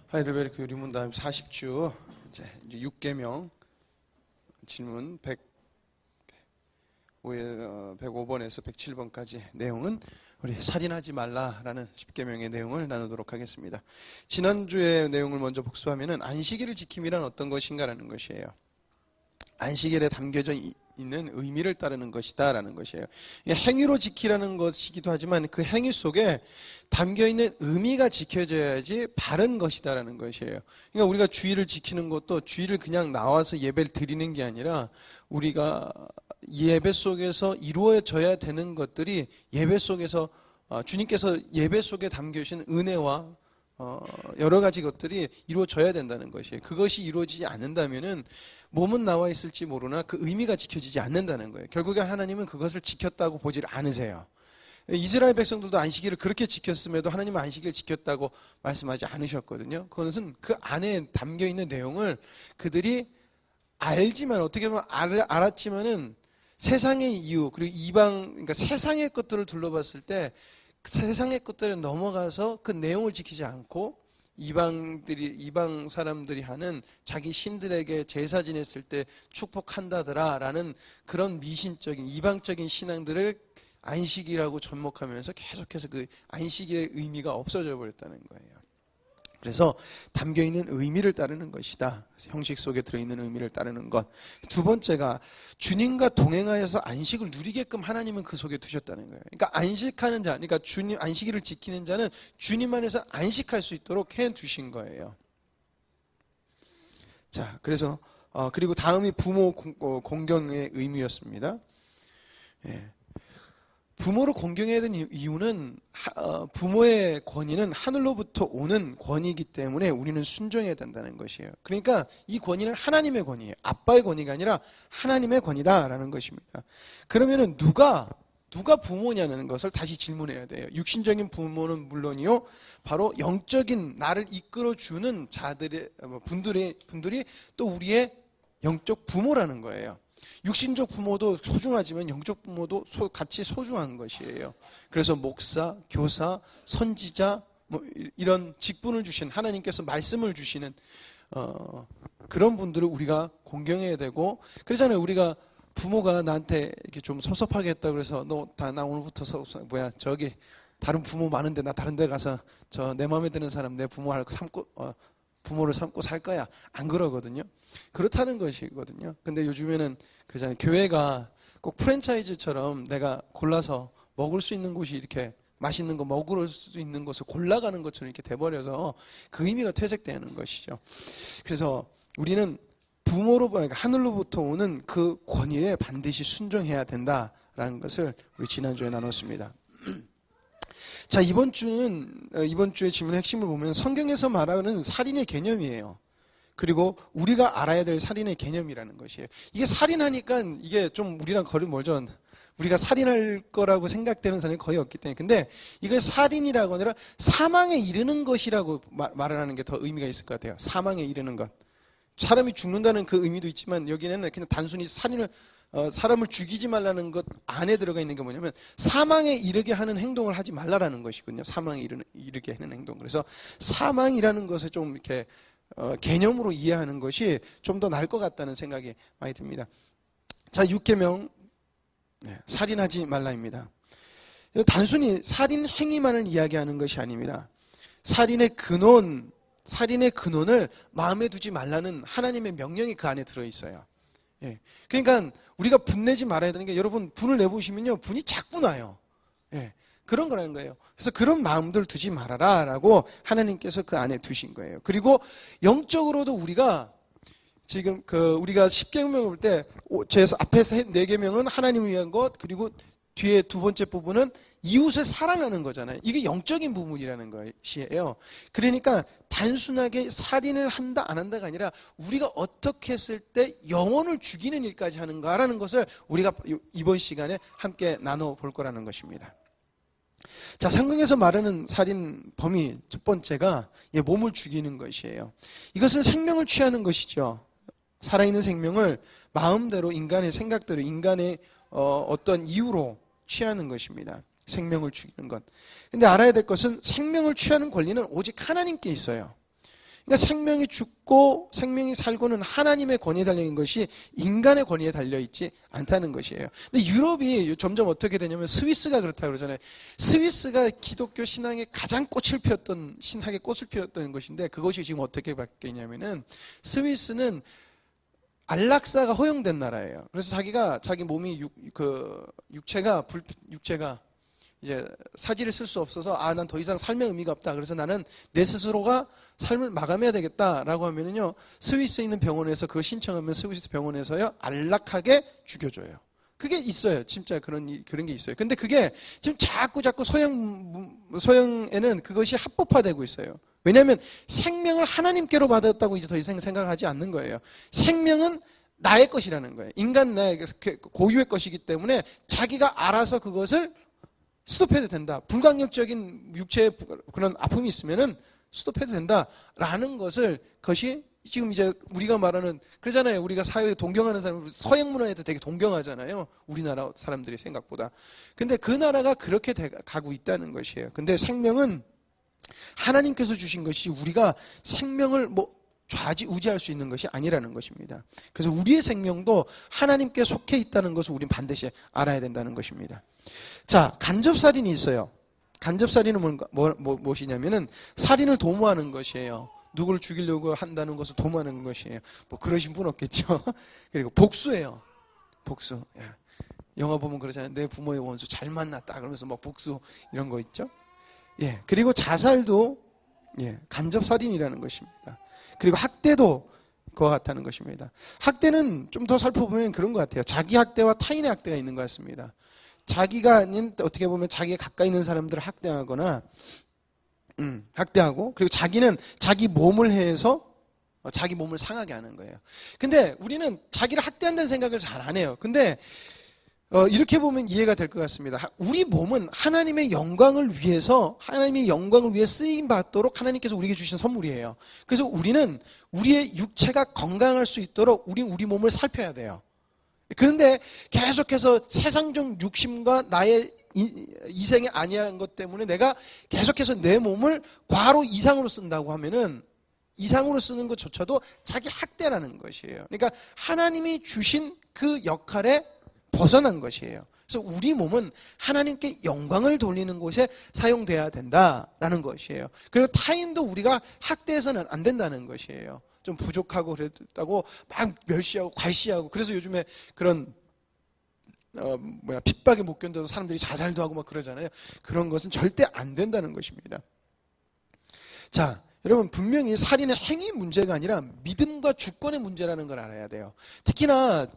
하이델베르크 교리문답 40주 이제 6계명 질문 105번에서 107번까지 내용은 우리 살인하지 말라라는 10계명의 내용을 나누도록 하겠습니다. 지난주의 내용을 먼저 복습하면은 안식일을 지킴이란 어떤 것인가라는 것이에요. 안식일에 담겨져 있는 의미를 따르는 것이다 라는 것이에요. 행위로 지키라는 것이기도 하지만 그 행위 속에 담겨있는 의미가 지켜져야지 바른 것이다 라는 것이에요. 그러니까 우리가 주일을 지키는 것도 주일을 그냥 나와서 예배를 드리는 게 아니라 우리가 예배 속에서 이루어져야 되는 것들이 예배 속에서 주님께서 예배 속에 담겨주신 은혜와 여러 가지 것들이 이루어져야 된다는 것이에요. 그것이 이루어지지 않는다면은 몸은 나와 있을지 모르나 그 의미가 지켜지지 않는다는 거예요. 결국에 하나님은 그것을 지켰다고 보질 않으세요. 이스라엘 백성들도 안식일을 그렇게 지켰음에도 하나님은 안식일을 지켰다고 말씀하지 않으셨거든요. 그것은 그 안에 담겨있는 내용을 그들이 알지만, 어떻게 보면 알았지만은 세상의 이유, 그리고 그러니까 세상의 것들을 둘러봤을 때 세상의 것들에 넘어가서 그 내용을 지키지 않고 이방 사람들이 하는 자기 신들에게 제사 지냈을 때 축복한다더라 라는 그런 미신적인 이방적인 신앙들을 안식이라고 접목하면서 계속해서 그 안식일의 의미가 없어져 버렸다는 거예요. 그래서 담겨있는 의미를 따르는 것이다. 형식 속에 들어있는 의미를 따르는 것. 두 번째가 주님과 동행하여서 안식을 누리게끔 하나님은 그 속에 두셨다는 거예요. 그러니까 안식하는 자, 그러니까 주님 안식일을 지키는 자는 주님 안에서 안식할 수 있도록 해 두신 거예요. 자, 그래서 그리고 다음이 부모 공경의 의무였습니다. 예. 부모를 공경해야 되는 이유는 부모의 권위는 하늘로부터 오는 권위이기 때문에 우리는 순종해야 된다는 것이에요. 그러니까 이 권위는 하나님의 권위예요. 아빠의 권위가 아니라 하나님의 권위다라는 것입니다. 그러면은 누가 부모냐는 것을 다시 질문해야 돼요. 육신적인 부모는 물론이요, 바로 영적인 나를 이끌어주는 분들이 또 우리의 영적 부모라는 거예요. 육신적 부모도 소중하지만 영적 부모도 같이 소중한 것이에요. 그래서 목사, 교사, 선지자 이런 직분을 주신 하나님께서 말씀을 주시는 그런 분들을 우리가 공경해야 되고, 그러잖아요. 우리가 부모가 나한테 이렇게 좀 섭섭하게 했다 그래서 나 오늘부터 저기 다른 부모 많은데 나 다른 데 가서 내 마음에 드는 사람 내 부모를 삼고 살 거야. 안 그러거든요. 그렇다는 것이거든요. 근데 요즘에는 그러잖아요. 교회가 꼭 프랜차이즈처럼 내가 골라서 먹을 수 있는 곳이 이렇게 맛있는 거 먹을 수 있는 것을 골라가는 것처럼 이렇게 돼버려서 그 의미가 퇴색되는 것이죠. 그래서 우리는 그러니까 하늘로부터 오는 그 권위에 반드시 순종해야 된다라는 것을 우리 지난주에 나눴습니다. 자, 이번 주의 질문의 핵심을 보면 성경에서 말하는 살인의 개념이에요. 그리고 우리가 알아야 될 살인의 개념이라는 것이에요. 이게 살인하니까 이게 좀 우리랑 거리 멀죠. 우리가 살인할 거라고 생각되는 사람이 거의 없기 때문에. 근데 이걸 살인이라고 아니라 사망에 이르는 것이라고 말을 하는 게 더 의미가 있을 것 같아요. 사망에 이르는 것. 사람이 죽는다는 그 의미도 있지만 여기는 그냥 단순히 사람을 죽이지 말라는 것 안에 들어가 있는 게 뭐냐면 사망에 이르게 하는 행동을 하지 말라라는 것이거든요. 사망에 이르게 하는 행동. 그래서 사망이라는 것을 좀 이렇게 개념으로 이해하는 것이 좀 더 나을 것 같다는 생각이 많이 듭니다. 자, 6계명 살인하지 말라입니다. 단순히 살인 행위만을 이야기하는 것이 아닙니다. 살인의 근원을 마음에 두지 말라는 하나님의 명령이 그 안에 들어있어요. 예. 그러니까 우리가 분내지 말아야 되는 게, 여러분 분을 내보시면요, 분이 자꾸 나요. 예. 그런 거라는 거예요. 그래서 그런 마음들 두지 말아라 라고 하나님께서 그 안에 두신 거예요. 그리고 영적으로도 우리가 지금 우리가 10계명을 볼 때 앞에서 4계명은 하나님을 위한 것, 그리고 뒤에 두 번째 부분은 이웃을 사랑하는 거잖아요. 이게 영적인 부분이라는 것이에요. 그러니까 단순하게 살인을 한다 안 한다가 아니라 우리가 어떻게 했을 때 영혼을 죽이는 일까지 하는가라는 것을 우리가 이번 시간에 함께 나눠볼 거라는 것입니다. 자, 성경에서 말하는 살인 범위 첫 번째가 몸을 죽이는 것이에요. 이것은 생명을 취하는 것이죠. 살아있는 생명을 마음대로, 인간의 생각대로, 인간의 어떤 이유로 취하는 것입니다. 생명을 죽이는 것. 근데 알아야 될 것은 생명을 취하는 권리는 오직 하나님께 있어요. 그러니까 생명이 죽고 생명이 살고는 하나님의 권위에 달려있는 것이 인간의 권위에 달려있지 않다는 것이에요. 근데 유럽이 점점 어떻게 되냐면 스위스가 그렇다고 그러잖아요. 스위스가 기독교 신앙의 가장 꽃을 피웠던, 신학의 꽃을 피웠던 것인데 그것이 지금 어떻게 바뀌었냐면은 스위스는 안락사가 허용된 나라예요. 그래서 자기 몸이 육체가 이제 사지를 쓸 수 없어서 난 더 이상 삶의 의미가 없다. 그래서 나는 내 스스로가 삶을 마감해야 되겠다라고 하면은요, 스위스에 있는 병원에서 그걸 신청하면 스위스 병원에서요 안락하게 죽여줘요. 그게 있어요. 진짜 그런 게 있어요. 근데 그게 지금 자꾸 서양에는 그것이 합법화되고 있어요. 왜냐하면 생명을 하나님께로 받았다고 이제 더 이상 생각하지 않는 거예요. 생명은 나의 것이라는 거예요. 인간 나의 고유의 것이기 때문에 자기가 알아서 그것을 스톱해도 된다. 불강력적인 육체의 그런 아픔이 있으면은 스톱해도 된다라는 그것이 지금 이제 우리가 말하는, 그러잖아요. 우리가 사회에 동경하는 사람, 서양 문화에도 되게 동경하잖아요. 우리나라 사람들이 생각보다. 근데 그 나라가 그렇게 가고 있다는 것이에요. 근데 생명은 하나님께서 주신 것이 우리가 생명을 좌지우지할 수 있는 것이 아니라는 것입니다. 그래서 우리의 생명도 하나님께 속해 있다는 것을 우리는 반드시 알아야 된다는 것입니다. 자, 간접살인이 있어요. 간접살인은 무엇이냐면은 살인을 도모하는 것이에요. 누구를 죽이려고 한다는 것을 도모하는 것이에요. 그러신 분 없겠죠. 그리고 복수예요. 복수. 영화 보면 그러잖아요. 내 부모의 원수 잘 만났다 그러면서 복수 이런 거 있죠. 예. 그리고 자살도 간접살인이라는 것입니다. 그리고 학대도 그와 같다는 것입니다. 학대는 좀 더 살펴보면 그런 것 같아요. 자기 학대와 타인의 학대가 있는 것 같습니다. 자기가 아닌, 어떻게 보면 자기에 가까이 있는 사람들을 학대하거나 학대하고, 그리고 자기는 자기 몸을 해서 자기 몸을 상하게 하는 거예요. 근데 우리는 자기를 학대한다는 생각을 잘 안 해요. 근데 이렇게 보면 이해가 될 것 같습니다. 우리 몸은 하나님의 영광을 위해 쓰임 받도록 하나님께서 우리에게 주신 선물이에요. 그래서 우리는 우리의 육체가 건강할 수 있도록 우리 몸을 살펴야 돼요. 그런데 계속해서 세상적 욕심과 나의 이생이 아니한 것 때문에 내가 계속해서 내 몸을 과로 이상으로 쓴다고 하면은, 이상으로 쓰는 것조차도 자기 학대라는 것이에요. 그러니까 하나님이 주신 그 역할에 벗어난 것이에요. 그래서 우리 몸은 하나님께 영광을 돌리는 곳에 사용돼야 된다라는 것이에요. 그리고 타인도 우리가 학대해서는 안 된다는 것이에요. 좀 부족하고 그랬다고 막 멸시하고 괄시하고, 그래서 요즘에 그런 핍박에 못 견뎌서 사람들이 자살도 하고 막 그러잖아요. 그런 것은 절대 안 된다는 것입니다. 자, 여러분, 분명히 살인의 행위 문제가 아니라 믿음과 주권의 문제라는 걸 알아야 돼요. 특히나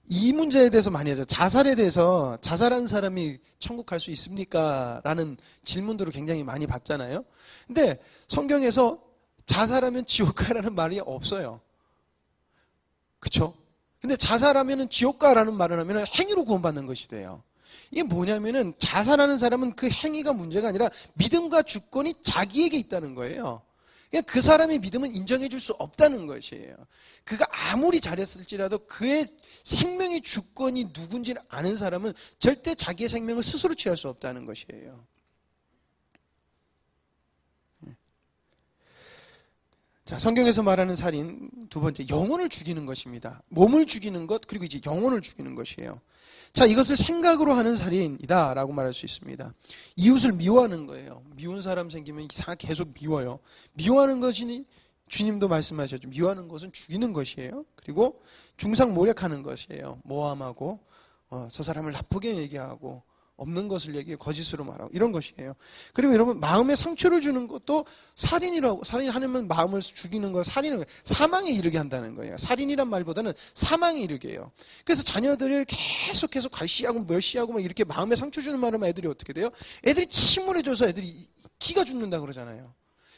이 문제에 대해서 많이 하죠. 자살에 대해서, 자살한 사람이 천국 갈 수 있습니까? 라는 질문들을 굉장히 많이 받잖아요. 근데 성경에서 자살하면 지옥 가라는 말이 없어요. 그쵸? 근데 자살하면 지옥 가라는 말을 하면 행위로 구원받는 것이 돼요. 이게 뭐냐면은, 자살하는 사람은 그 행위가 문제가 아니라 믿음과 주권이 자기에게 있다는 거예요. 그러니까 그 사람의 믿음은 인정해 줄 수 없다는 것이에요. 그가 아무리 잘했을지라도 그의 생명의 주권이 누군지를 아는 사람은 절대 자기의 생명을 스스로 취할 수 없다는 것이에요. 자, 성경에서 말하는 살인 두 번째, 영혼을 죽이는 것입니다. 몸을 죽이는 것, 그리고 이제 영혼을 죽이는 것이에요. 자, 이것을 생각으로 하는 살인이다라고 말할 수 있습니다. 이웃을 미워하는 거예요. 미운 사람 생기면 이상하게 계속 미워요. 미워하는 것이니 주님도 말씀하셨죠. 미워하는 것은 죽이는 것이에요. 그리고 중상모략하는 것이에요. 모함하고 저 사람을 나쁘게 얘기하고 없는 것을 얘기해 거짓으로 말하고 이런 것이에요. 그리고 여러분, 마음에 상처를 주는 것도 살인하면 마음을 죽이는 거, 살인은 사망에 이르게 한다는 거예요. 살인이란 말보다는 사망에 이르게 해요. 그래서 자녀들을 계속해서 괄시하고 멸시하고 막 이렇게 마음에 상처 주는 말하면 애들이 어떻게 돼요? 애들이 침울해져서 애들이 기가 죽는다 그러잖아요.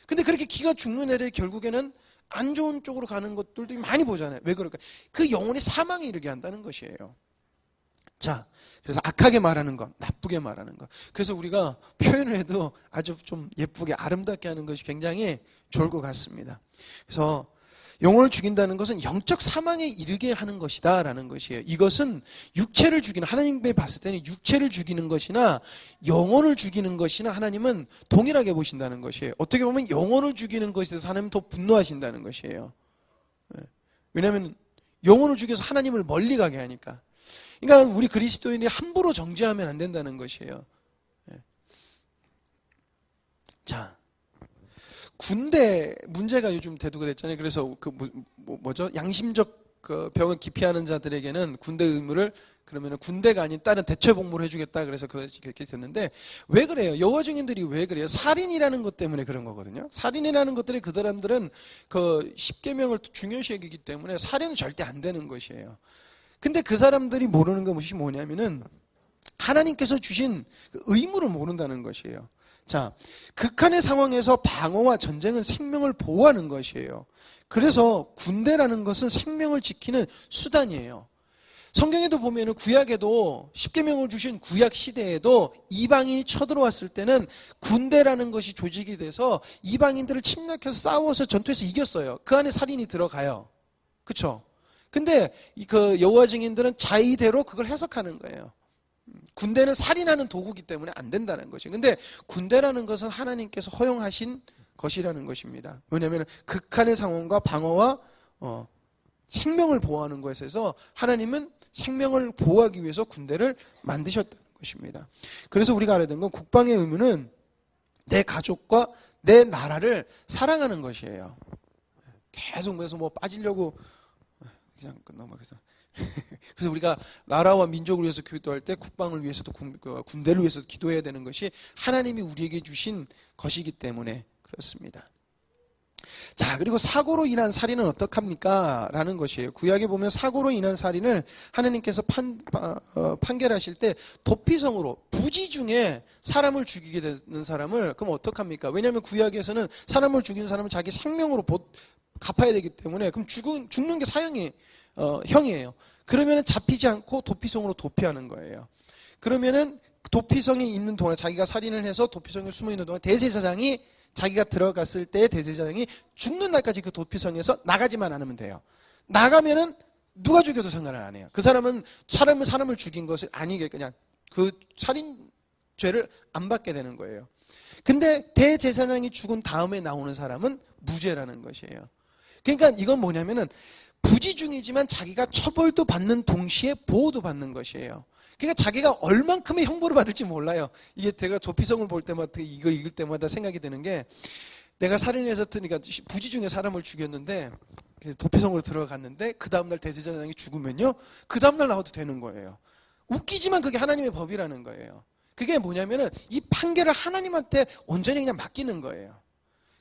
근데 그렇게 기가 죽는 애들이 결국에는 안 좋은 쪽으로 가는 것들도 많이 보잖아요. 왜 그럴까? 그 영혼이 사망에 이르게 한다는 것이에요. 자, 그래서 악하게 말하는 것, 나쁘게 말하는 것. 그래서 우리가 표현을 해도 아주 좀 예쁘게 아름답게 하는 것이 굉장히 좋을 것 같습니다. 그래서 영혼을 죽인다는 것은 영적 사망에 이르게 하는 것이다 라는 것이에요. 이것은 육체를 죽이는, 하나님께 봤을 때는 육체를 죽이는 것이나 영혼을 죽이는 것이나 하나님은 동일하게 보신다는 것이에요. 어떻게 보면 영혼을 죽이는 것에 대해서 하나님은 더 분노하신다는 것이에요. 왜냐하면 영혼을 죽여서 하나님을 멀리 가게 하니까. 그러니까 우리 그리스도인이 함부로 정죄하면 안 된다는 것이에요. 자, 군대 문제가 요즘 대두가 됐잖아요. 그래서 뭐죠? 양심적 그 병을 기피하는 자들에게는 군대 의무를 그러면은 군대가 아닌 다른 대체 복무를 해주겠다. 그래서 그렇게 됐는데 왜 그래요? 여호와 증인들이 왜 그래요? 살인이라는 것 때문에 그런 거거든요. 살인이라는 것들이 그 사람들은 그 십계명을 중요시 여기기 때문에 살인은 절대 안 되는 것이에요. 근데 그 사람들이 모르는 것이 뭐냐면은 하나님께서 주신 그 의무를 모른다는 것이에요. 자, 극한의 상황에서 방어와 전쟁은 생명을 보호하는 것이에요. 그래서 군대라는 것은 생명을 지키는 수단이에요. 성경에도 보면은 구약에도 십계명을 주신 구약 시대에도 이방인이 쳐들어왔을 때는 군대라는 것이 조직이 돼서 이방인들을 침략해서 싸워서 전투에서 이겼어요. 그 안에 살인이 들어가요. 그렇죠? 근데 그 여호와 증인들은 자의대로 그걸 해석하는 거예요. 군대는 살인하는 도구이기 때문에 안 된다는 것이에요. 근데 군대라는 것은 하나님께서 허용하신 것이라는 것입니다. 왜냐하면 극한의 상황과 방어와 생명을 보호하는 것에 있어서 하나님은 생명을 보호하기 위해서 군대를 만드셨다는 것입니다. 그래서 우리가 알아야 되는 건 국방의 의무는 내 가족과 내 나라를 사랑하는 것이에요. 계속 그래서 뭐 빠지려고 그냥 넘어가서 그래서 우리가 나라와 민족을 위해서 기도할 때 국방을 위해서도 군대를 위해서도 기도해야 되는 것이 하나님이 우리에게 주신 것이기 때문에 그렇습니다. 자, 그리고 사고로 인한 살인은 어떡합니까? 라는 것이에요. 구약에 보면 사고로 인한 살인을 하나님께서 판결하실 때 도피성으로 부지 중에 사람을 죽이게 되는 사람을 그럼 어떡합니까? 왜냐하면 구약에서는 사람을 죽인 사람은 자기 생명으로 갚아야 되기 때문에 그럼 죽는 게 사형이 형이에요. 그러면은 잡히지 않고 도피성으로 도피하는 거예요. 그러면은 도피성에 있는 동안 자기가 살인을 해서 도피성에 숨어 있는 동안 대제사장이 자기가 들어갔을 때 대제사장이 죽는 날까지 그 도피성에서 나가지만 않으면 돼요. 나가면은 누가 죽여도 상관을 안 해요. 그 사람은 사람을 죽인 것을 아니게 그냥 그 살인 죄를 안 받게 되는 거예요. 근데 대제사장이 죽은 다음에 나오는 사람은 무죄라는 것이에요. 그러니까 이건 뭐냐면은 부지 중이지만 자기가 처벌도 받는 동시에 보호도 받는 것이에요. 그러니까 자기가 얼만큼의 형벌을 받을지 몰라요. 이게 제가 도피성을 볼 때마다 이거 읽을 때마다 생각이 드는 게 내가 살인해서 그러니까 부지 중에 사람을 죽였는데 도피성으로 들어갔는데 그 다음날 대제사장이 죽으면요. 그 다음날 나와도 되는 거예요. 웃기지만 그게 하나님의 법이라는 거예요. 그게 뭐냐면은 이 판결을 하나님한테 온전히 그냥 맡기는 거예요.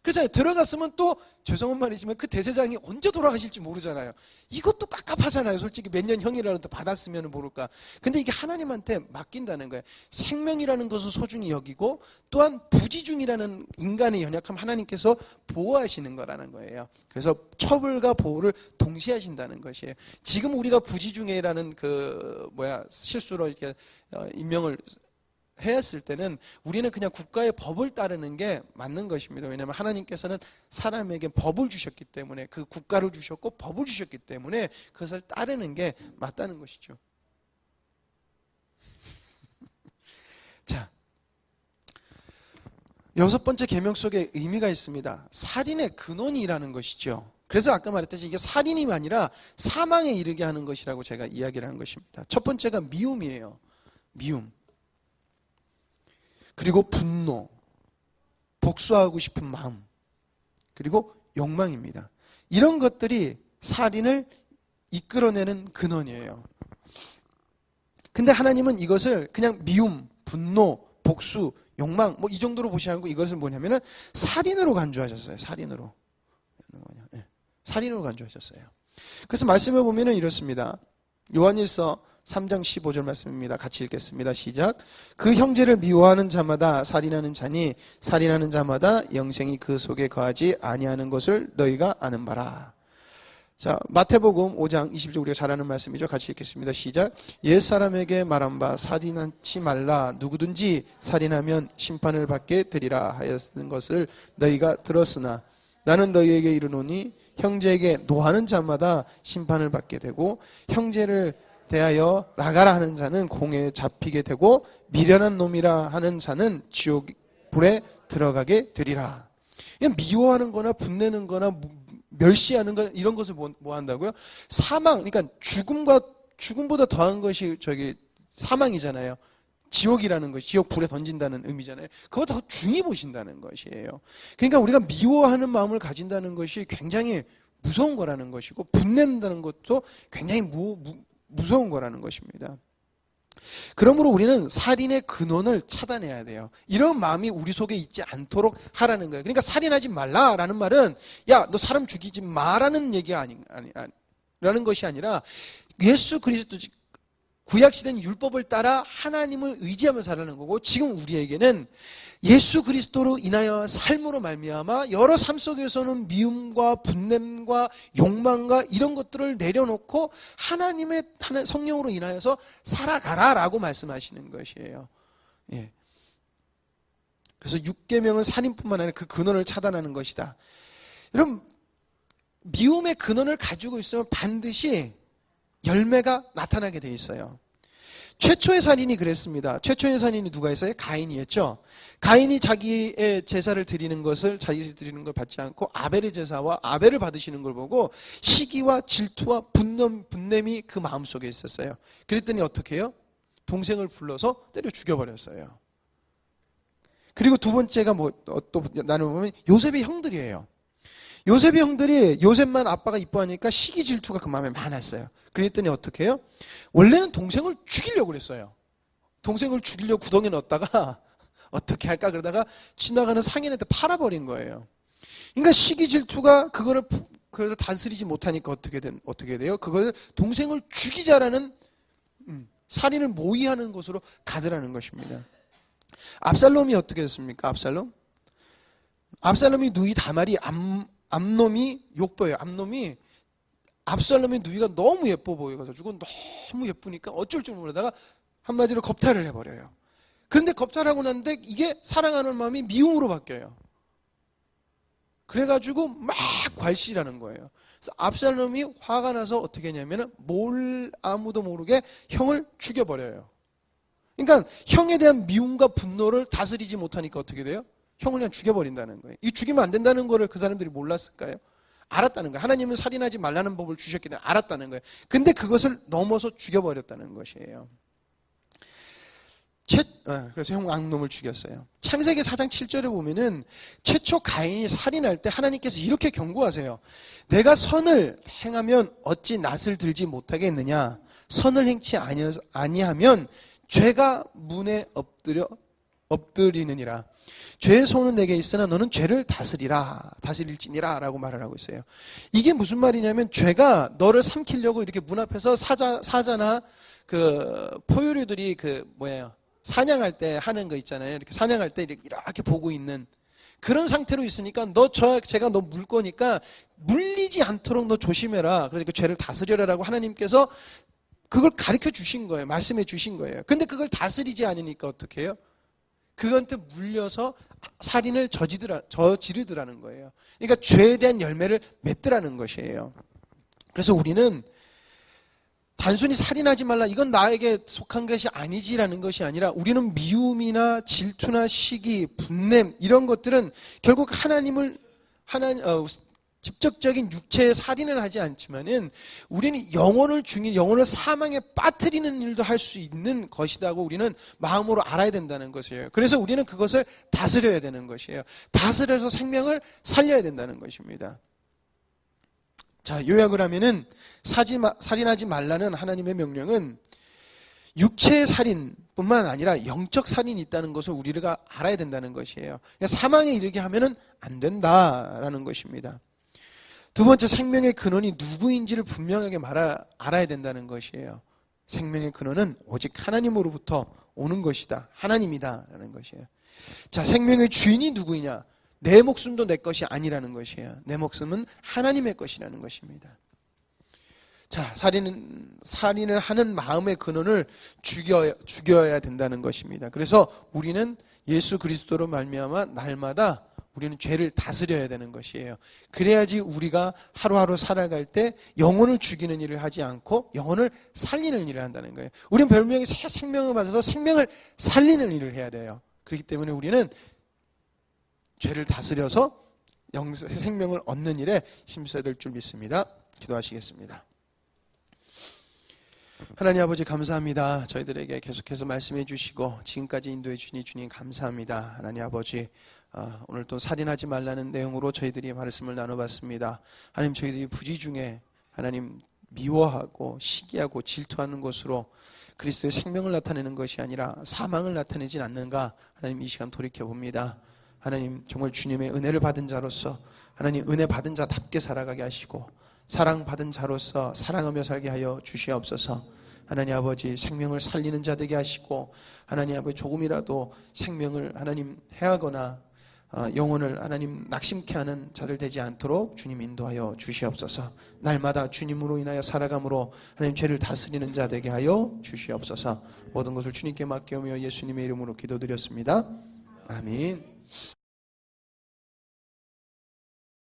그렇잖아요. 들어갔으면 또 죄송한 말이지만 그 대제사장이 언제 돌아가실지 모르잖아요. 이것도 깝깝하잖아요. 솔직히 몇 년 형이라도 받았으면 모를까. 근데 이게 하나님한테 맡긴다는 거예요. 생명이라는 것을 소중히 여기고 또한 부지중이라는 인간의 연약함 하나님께서 보호하시는 거라는 거예요. 그래서 처벌과 보호를 동시에 하신다는 것이에요. 지금 우리가 부지중이라는 실수로 이렇게 임명을 했을 때는 우리는 그냥 국가의 법을 따르는 게 맞는 것입니다. 왜냐하면 하나님께서는 사람에게 법을 주셨기 때문에 그 국가를 주셨고 법을 주셨기 때문에 그것을 따르는 게 맞다는 것이죠. 자, 6번째 계명 속에 의미가 있습니다. 살인의 근원이라는 것이죠. 그래서 아까 말했듯이 이게 살인이 아니라 사망에 이르게 하는 것이라고 제가 이야기를 한 것입니다. 첫 번째가 미움이에요. 미움. 그리고 분노, 복수하고 싶은 마음, 그리고 욕망입니다. 이런 것들이 살인을 이끌어내는 근원이에요. 근데 하나님은 이것을 그냥 미움, 분노, 복수, 욕망 이 정도로 보시지 않고 이것을 뭐냐면은 살인으로 간주하셨어요. 살인으로 간주하셨어요. 그래서 말씀을 보면은 이렇습니다. 요한일서 3장 15절 말씀입니다. 같이 읽겠습니다. 시작. 그 형제를 미워하는 자마다 살인하는 자니 살인하는 자마다 영생이 그 속에 거하지 아니하는 것을 너희가 아는 바라. 자, 마태복음 5장 20절 우리가 잘 아는 말씀이죠. 같이 읽겠습니다. 시작. 옛사람에게 말한 바 살인하지 말라. 누구든지 살인하면 심판을 받게 되리라 하였는 것을 너희가 들었으나 나는 너희에게 이르노니 형제에게 노하는 자마다 심판을 받게 되고 형제를 대하여 나가라 하는 자는 공회에 잡히게 되고 미련한 놈이라 하는 자는 지옥 불에 들어가게 되리라. 그냥 미워하는 거나 분내는 거나 멸시하는 거나 이런 것을 뭐 한다고요? 사망, 그러니까 죽음보다 더한 것이 사망이잖아요. 지옥이라는 것이 지옥 불에 던진다는 의미잖아요. 그것도 더 중히 보신다는 것이에요. 그러니까 우리가 미워하는 마음을 가진다는 것이 굉장히 무서운 거라는 것이고 분낸다는 것도 굉장히 무서운 거라는 것입니다. 그러므로 우리는 살인의 근원을 차단해야 돼요. 이런 마음이 우리 속에 있지 않도록 하라는 거예요. 그러니까 살인하지 말라라는 말은 야, 너 사람 죽이지 마라는 얘기가 라는 것이 아니라 예수 그리스도 구약시대는 율법을 따라 하나님을 의지하며 살아가는 거고 지금 우리에게는 예수 그리스도로 인하여 삶으로 말미암아 여러 삶 속에서는 미움과 분냄과 욕망과 이런 것들을 내려놓고 하나님의 성령으로 인하여서 살아가라라고 말씀하시는 것이에요. 예. 그래서 6계명은 살인뿐만 아니라 그 근원을 차단하는 것이다. 여러분, 미움의 근원을 가지고 있으면 반드시 열매가 나타나게 돼 있어요. 최초의 살인이 그랬습니다. 최초의 살인이 누가 했어요? 가인이었죠. 가인이 자기의 제사를 드리는 것을 받지 않고 아벨의 제사와 아벨을 받으시는 걸 보고 시기와 질투와 분냄이 그 마음속에 있었어요. 그랬더니 어떻게 해요? 동생을 불러서 때려 죽여버렸어요. 그리고 두 번째가 또 나눠보면 요셉의 형들이에요. 요셉의 형들이 요셉만 아빠가 이뻐하니까 시기 질투가 그 마음에 많았어요. 그랬더니 어떻게 해요? 원래는 동생을 죽이려고 그랬어요. 동생을 죽이려고 구덩이에 넣었다가 어떻게 할까 그러다가 지나가는 상인한테 팔아버린 거예요. 그러니까 시기 질투가 그거를 다스리지 못하니까 어떻게 돼요? 그걸 동생을 죽이자라는 살인을 모의하는 것으로 가더라는 것입니다. 압살롬이 어떻게 했습니까? 압살롬이 누이 다말이 암놈이 욕보여요. 압살롬의 누이가 너무 예뻐 보여가지고 너무 예쁘니까 어쩔 줄 모르다가 한마디로 겁탈을 해버려요. 그런데 겁탈하고 났는데 이게 사랑하는 마음이 미움으로 바뀌어요. 그래가지고 막 괄시라는 거예요. 그래서 압살롬이 화가 나서 어떻게 했냐면 아무도 모르게 형을 죽여버려요. 그러니까 형에 대한 미움과 분노를 다스리지 못하니까 어떻게 돼요? 형을 그냥 죽여버린다는 거예요. 이 죽이면 안 된다는 거를 그 사람들이 몰랐을까요? 알았다는 거예요. 하나님은 살인하지 말라는 법을 주셨기 때문에 알았다는 거예요. 근데 그것을 넘어서 죽여버렸다는 것이에요. 그래서 형 악놈을 죽였어요. 창세기 4장 7절에 보면은 최초 가인이 살인할 때 하나님께서 이렇게 경고하세요. 내가 선을 행하면 어찌 낯을 들지 못하겠느냐. 선을 행치 아니하면 죄가 문에 엎드리느니라. 죄의 손은 내게 있으나 너는 죄를 다스릴지니라 라고 말을 하고 있어요. 이게 무슨 말이냐면 죄가 너를 삼키려고 이렇게 문 앞에서 사자나 그 포유류들이 사냥할 때 하는 거 있잖아요. 이렇게 사냥할 때 이렇게 보고 있는 그런 상태로 있으니까 제가 너 물 거니까 물리지 않도록 너 조심해라. 그래서 그 죄를 다스려라라고 하나님께서 그걸 가르쳐 주신 거예요. 말씀해 주신 거예요. 근데 그걸 다스리지 않으니까 어떻게 해요? 그한테 물려서 살인을 저지르더라는 거예요. 그러니까 죄에 대한 열매를 맺더라는 것이에요. 그래서 우리는 단순히 살인하지 말라, 이건 나에게 속한 것이 아니지라는 것이 아니라 우리는 미움이나 질투나 시기, 분냄 이런 것들은 결국 직접적인 육체의 살인을 하지 않지만은 우리는 영혼을 사망에 빠뜨리는 일도 할 수 있는 것이라고 우리는 마음으로 알아야 된다는 것이에요. 그래서 우리는 그것을 다스려야 되는 것이에요. 다스려서 생명을 살려야 된다는 것입니다. 자, 요약을 하면은 살인하지 말라는 하나님의 명령은 육체의 살인뿐만 아니라 영적 살인이 있다는 것을 우리가 알아야 된다는 것이에요. 그러니까 사망에 이르게 하면은 안 된다라는 것입니다. 두 번째, 생명의 근원이 누구인지를 분명하게 알아야 된다는 것이에요. 생명의 근원은 오직 하나님으로부터 오는 것이다. 하나님이다라는 것이에요. 자, 생명의 주인이 누구이냐? 내 목숨도 내 것이 아니라는 것이에요. 내 목숨은 하나님의 것이라는 것입니다. 자, 살인을 하는 마음의 근원을 죽여야 된다는 것입니다. 그래서 우리는 예수 그리스도로 말미암아 날마다 우리는 죄를 다스려야 되는 것이에요. 그래야지 우리가 하루하루 살아갈 때 영혼을 죽이는 일을 하지 않고 영혼을 살리는 일을 한다는 거예요. 우리는 별명이 새 생명을 받아서 생명을 살리는 일을 해야 돼요. 그렇기 때문에 우리는 죄를 다스려서 생명을 얻는 일에 힘써야 될 줄 믿습니다. 기도하시겠습니다. 하나님 아버지 감사합니다. 저희들에게 계속해서 말씀해 주시고 지금까지 인도해 주니 주님 감사합니다. 하나님 아버지 오늘 또 살인하지 말라는 내용으로 저희들이 말씀을 나눠봤습니다. 하나님 저희들이 부지 중에 하나님 미워하고 시기하고 질투하는 것으로 그리스도의 생명을 나타내는 것이 아니라 사망을 나타내진 않는가 하나님 이 시간 돌이켜봅니다. 하나님 정말 주님의 은혜를 받은 자로서 하나님 은혜 받은 자답게 살아가게 하시고 사랑받은 자로서 사랑하며 살게 하여 주시옵소서. 하나님 아버지 생명을 살리는 자 되게 하시고 하나님 아버지 조금이라도 생명을 하나님 해하거나 영혼을 하나님 낙심케 하는 자들 되지 않도록 주님 인도하여 주시옵소서. 날마다 주님으로 인하여 살아감으로 하나님 죄를 다스리는 자 되게 하여 주시옵소서. 모든 것을 주님께 맡겨오며 예수님의 이름으로 기도드렸습니다. 아멘.